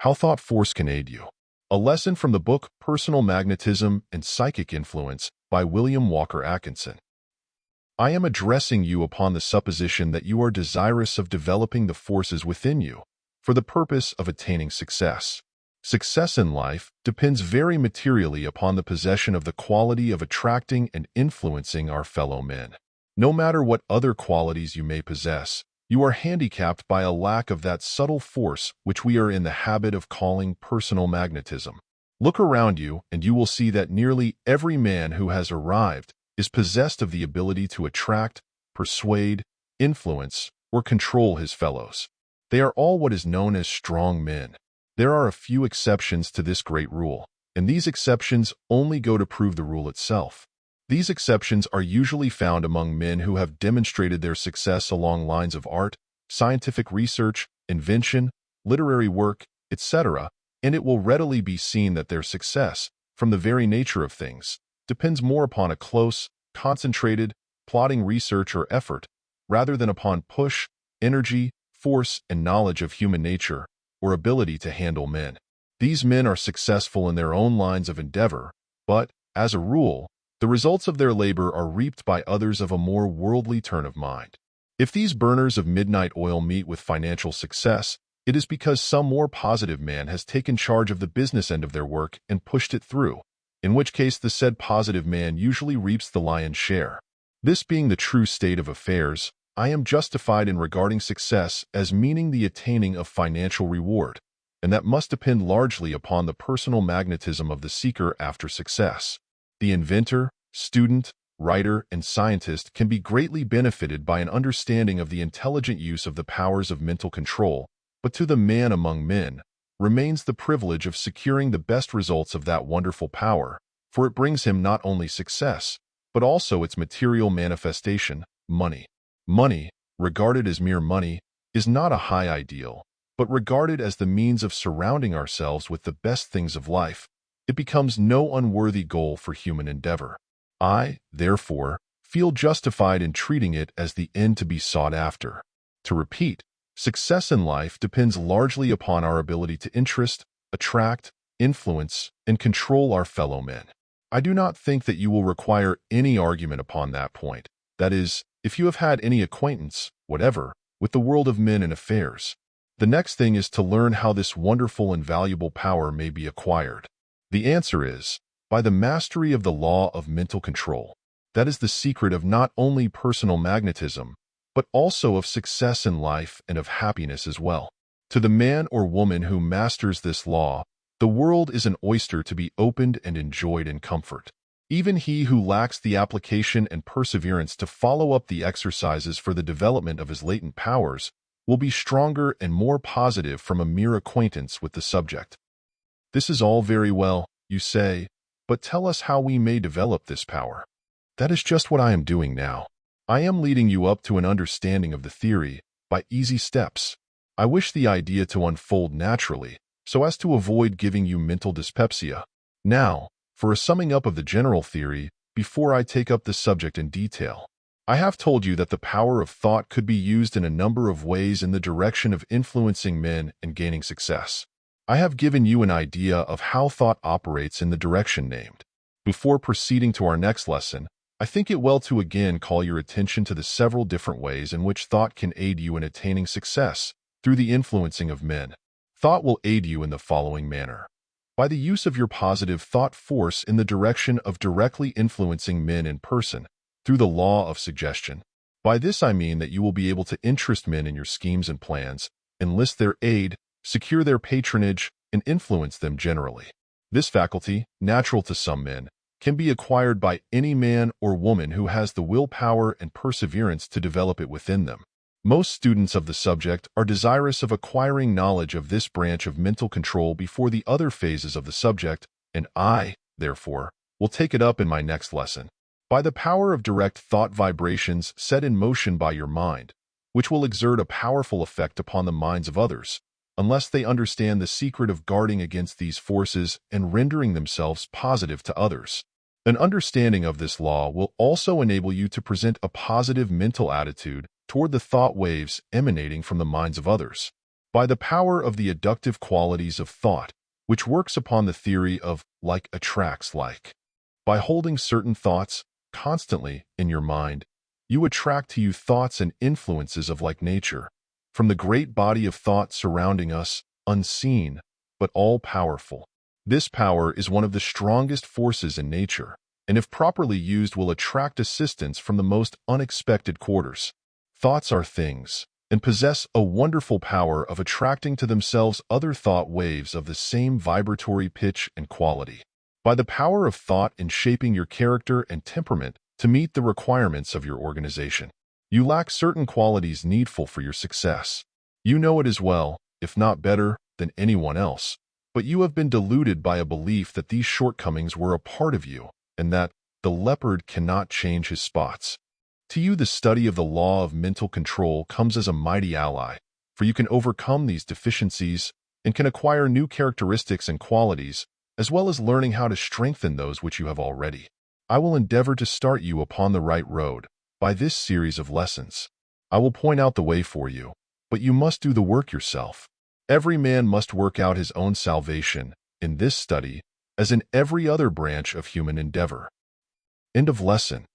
How thought force can aid you. A lesson from the book Personal Magnetism and Psychic Influence by William Walker Atkinson. I am addressing you upon the supposition that you are desirous of developing the forces within you for the purpose of attaining success. Success in life depends very materially upon the possession of the quality of attracting and influencing our fellow men. No matter what other qualities you may possess, you are handicapped by a lack of that subtle force which we are in the habit of calling personal magnetism. Look around you and you will see that nearly every man who has arrived is possessed of the ability to attract, persuade, influence, or control his fellows. They are all what is known as strong men. There are a few exceptions to this great rule, and these exceptions only go to prove the rule itself. These exceptions are usually found among men who have demonstrated their success along lines of art, scientific research, invention, literary work, etc., and it will readily be seen that their success, from the very nature of things, depends more upon a close, concentrated, plodding research or effort, rather than upon push, energy, force, and knowledge of human nature, or ability to handle men. These men are successful in their own lines of endeavor, but, as a rule, the results of their labor are reaped by others of a more worldly turn of mind. If these burners of midnight oil meet with financial success, it is because some more positive man has taken charge of the business end of their work and pushed it through, in which case the said positive man usually reaps the lion's share. This being the true state of affairs, I am justified in regarding success as meaning the attaining of financial reward, and that must depend largely upon the personal magnetism of the seeker after success. The inventor, student, writer, and scientist can be greatly benefited by an understanding of the intelligent use of the powers of mental control, but to the man among men remains the privilege of securing the best results of that wonderful power, for it brings him not only success, but also its material manifestation, money. Money, regarded as mere money, is not a high ideal, but regarded as the means of surrounding ourselves with the best things of life, it becomes no unworthy goal for human endeavor. I, therefore, feel justified in treating it as the end to be sought after. To repeat, success in life depends largely upon our ability to interest, attract, influence, and control our fellow men. I do not think that you will require any argument upon that point. That is, if you have had any acquaintance, whatever, with the world of men and affairs. The next thing is to learn how this wonderful and valuable power may be acquired. The answer is, by the mastery of the law of mental control. That is the secret of not only personal magnetism, but also of success in life and of happiness as well. To the man or woman who masters this law, the world is an oyster to be opened and enjoyed in comfort. Even he who lacks the application and perseverance to follow up the exercises for the development of his latent powers will be stronger and more positive from a mere acquaintance with the subject. This is all very well, you say, but tell us how we may develop this power. That is just what I am doing now. I am leading you up to an understanding of the theory by easy steps. I wish the idea to unfold naturally, so as to avoid giving you mental dyspepsia. Now, for a summing up of the general theory, before I take up the subject in detail. I have told you that the power of thought could be used in a number of ways in the direction of influencing men and gaining success. I have given you an idea of how thought operates in the direction named. Before proceeding to our next lesson, I think it well to again call your attention to the several different ways in which thought can aid you in attaining success through the influencing of men. Thought will aid you in the following manner. By the use of your positive thought force in the direction of directly influencing men in person, through the law of suggestion. By this I mean that you will be able to interest men in your schemes and plans, enlist their aid, secure their patronage, and influence them generally. This faculty, natural to some men, can be acquired by any man or woman who has the willpower and perseverance to develop it within them. Most students of the subject are desirous of acquiring knowledge of this branch of mental control before the other phases of the subject, and I, therefore, will take it up in my next lesson. By the power of direct thought vibrations set in motion by your mind, which will exert a powerful effect upon the minds of others, unless they understand the secret of guarding against these forces and rendering themselves positive to others. An understanding of this law will also enable you to present a positive mental attitude toward the thought waves emanating from the minds of others. By the power of the adductive qualities of thought, which works upon the theory of like attracts like. By holding certain thoughts constantly in your mind, you attract to you thoughts and influences of like nature, from the great body of thought surrounding us, unseen, but all-powerful. This power is one of the strongest forces in nature, and if properly used will attract assistance from the most unexpected quarters. Thoughts are things, and possess a wonderful power of attracting to themselves other thought waves of the same vibratory pitch and quality. By the power of thought in shaping your character and temperament to meet the requirements of your organization, you lack certain qualities needful for your success. You know it as well, if not better, than anyone else, but you have been deluded by a belief that these shortcomings were a part of you, and that the leopard cannot change his spots. To you, the study of the law of mental control comes as a mighty ally, for you can overcome these deficiencies and can acquire new characteristics and qualities, as well as learning how to strengthen those which you have already. I will endeavor to start you upon the right road by this series of lessons. I will point out the way for you, but you must do the work yourself. Every man must work out his own salvation in this study, as in every other branch of human endeavor. End of lesson.